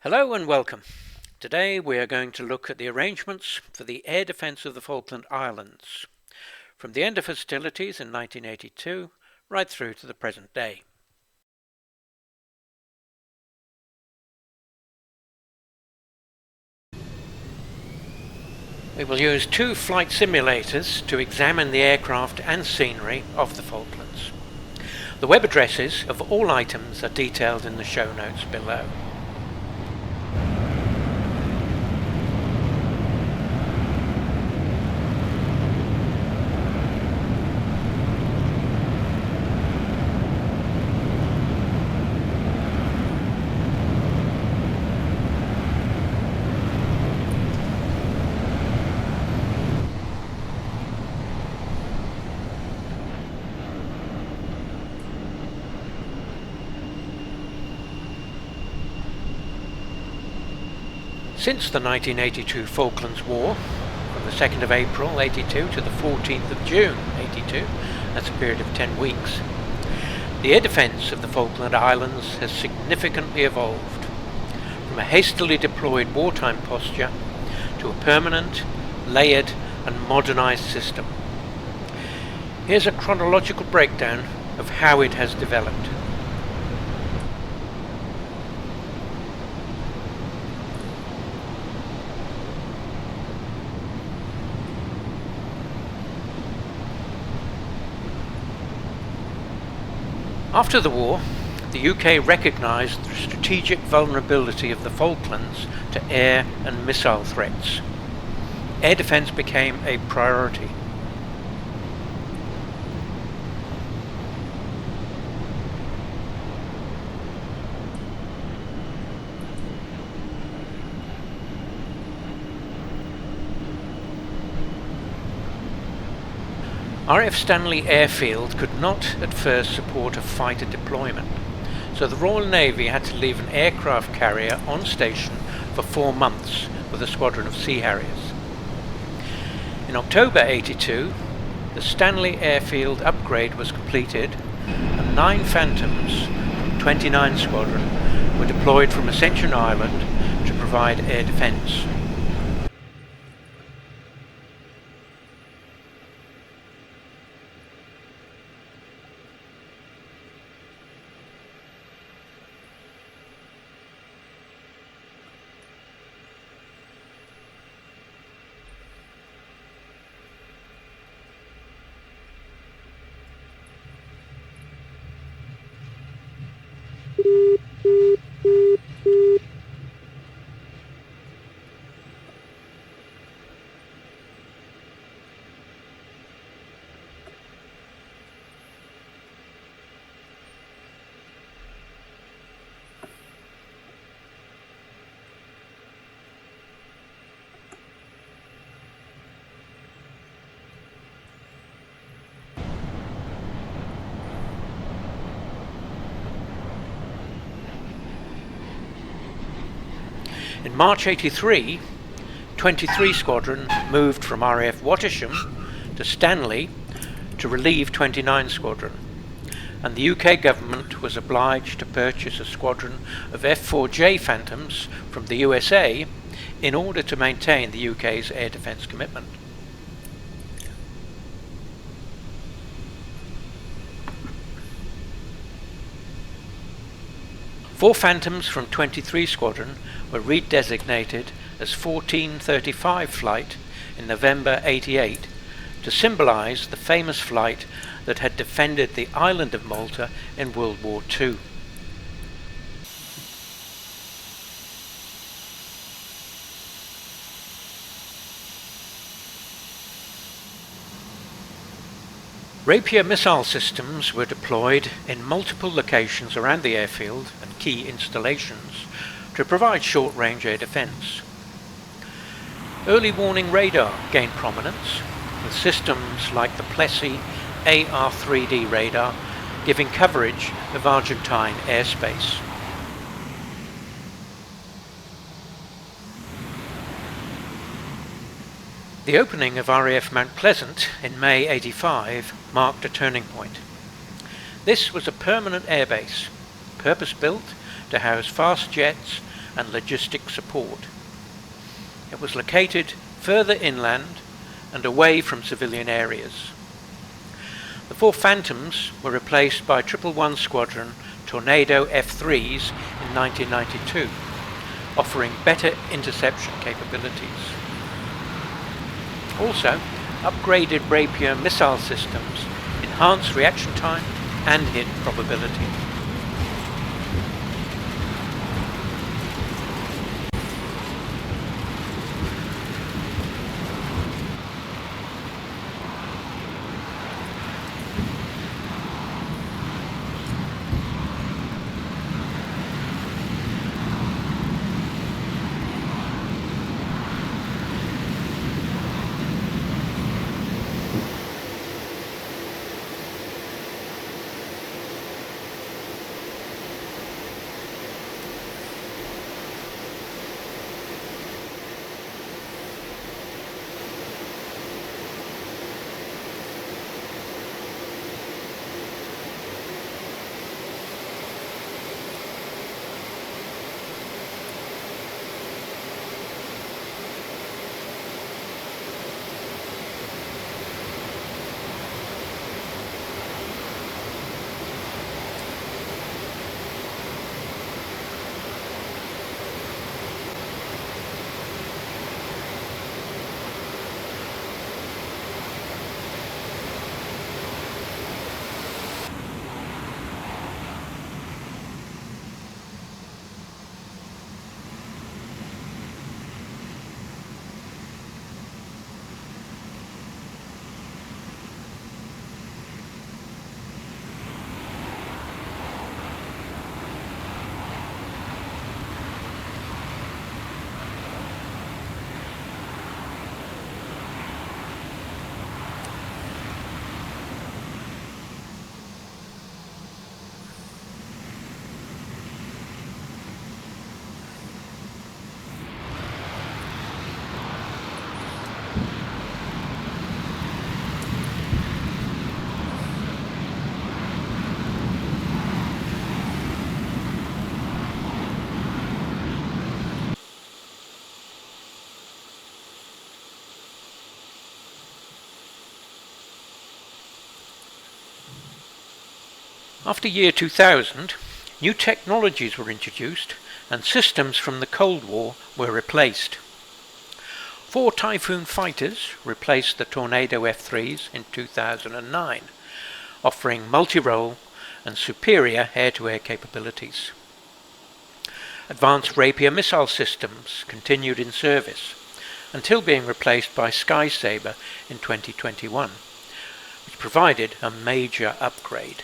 Hello and welcome. Today we are going to look at the arrangements for the air defence of the Falkland Islands, from the end of hostilities in 1982 right through to the present day. We will use two flight simulators to examine the aircraft and scenery of the Falklands. The web addresses of all items are detailed in the show notes below. Since the 1982 Falklands War, from the 2nd of April 82 to the 14th of June 82, that's a period of 10 weeks, the air defence of the Falkland Islands has significantly evolved from a hastily deployed wartime posture to a permanent, layered and modernised system. Here's a chronological breakdown of how it has developed. After the war, the UK recognised the strategic vulnerability of the Falklands to air and missile threats. Air defence became a priority. RAF Stanley Airfield could not at first support a fighter deployment, so the Royal Navy had to leave an aircraft carrier on station for 4 months with a squadron of Sea Harriers. In October 82, the Stanley Airfield upgrade was completed and 9 Phantoms from 29 Squadron were deployed from Ascension Island to provide air defence. In March 83, 23 Squadron moved from RAF Wattisham to Stanley to relieve 29 Squadron, and the UK government was obliged to purchase a squadron of F-4J Phantoms from the USA in order to maintain the UK's air defence commitment. Four Phantoms from 23 Squadron were redesignated as 1435 Flight in November 88 to symbolise the famous flight that had defended the island of Malta in World War II. Rapier missile systems were deployed in multiple locations around the airfield and key installations to provide short-range air defence. Early warning radar gained prominence, with systems like the Plessy AR-3D radar giving coverage of Argentine airspace. The opening of RAF Mount Pleasant in May 85 marked a turning point. This was a permanent airbase, purpose-built to house fast jets and logistic support. It was located further inland and away from civilian areas. The 4 Phantoms were replaced by 111 Squadron Tornado F3s in 1992, offering better interception capabilities. Also, upgraded Rapier missile systems enhanced reaction time and hit probability. After year 2000, new technologies were introduced and systems from the Cold War were replaced. 4 Typhoon fighters replaced the Tornado F3s in 2009, offering multi-role and superior air-to-air capabilities. Advanced Rapier missile systems continued in service until being replaced by Sky Sabre in 2021, which provided a major upgrade.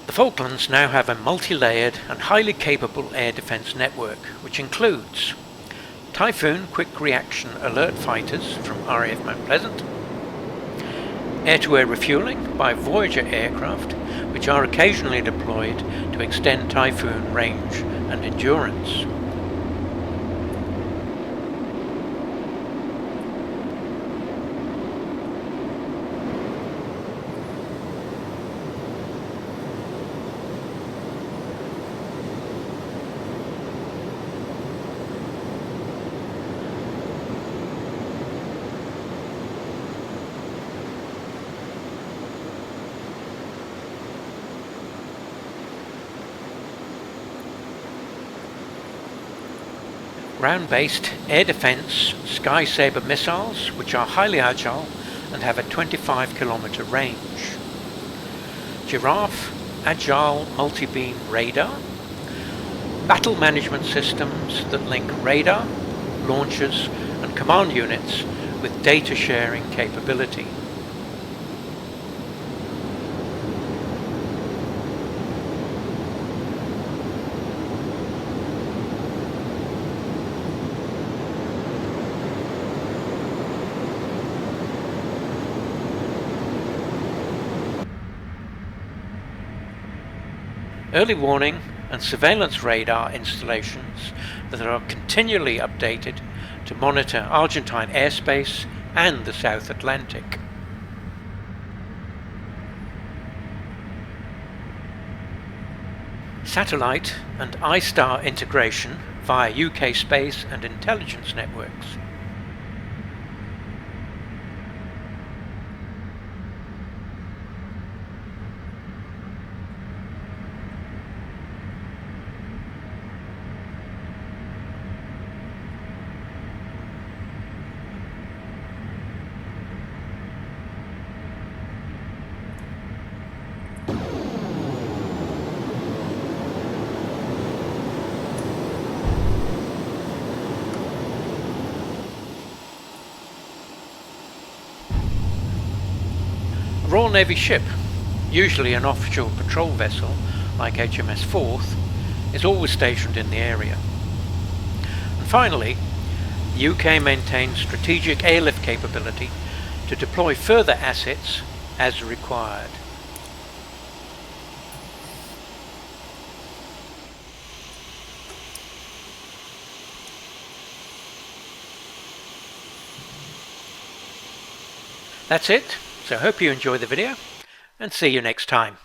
The Falklands now have a multi-layered and highly capable air defence network, which includes Typhoon Quick Reaction Alert Fighters from RAF Mount Pleasant, air-to-air refuelling by Voyager aircraft, which are occasionally deployed to extend Typhoon range and endurance. Ground-based air defence Sky Sabre missiles, which are highly agile and have a 25-kilometre range. Giraffe Agile Multi-Beam Radar. Battle management systems that link radar, launchers and command units with data sharing capability. Early warning and surveillance radar installations that are continually updated to monitor Argentine airspace and the South Atlantic. Satellite and iStar integration via UK space and intelligence networks. A Royal Navy ship, usually an offshore patrol vessel like HMS Forth, is always stationed in the area. And finally, the UK maintains strategic airlift capability to deploy further assets as required. That's it, so I hope you enjoy the video and see you next time.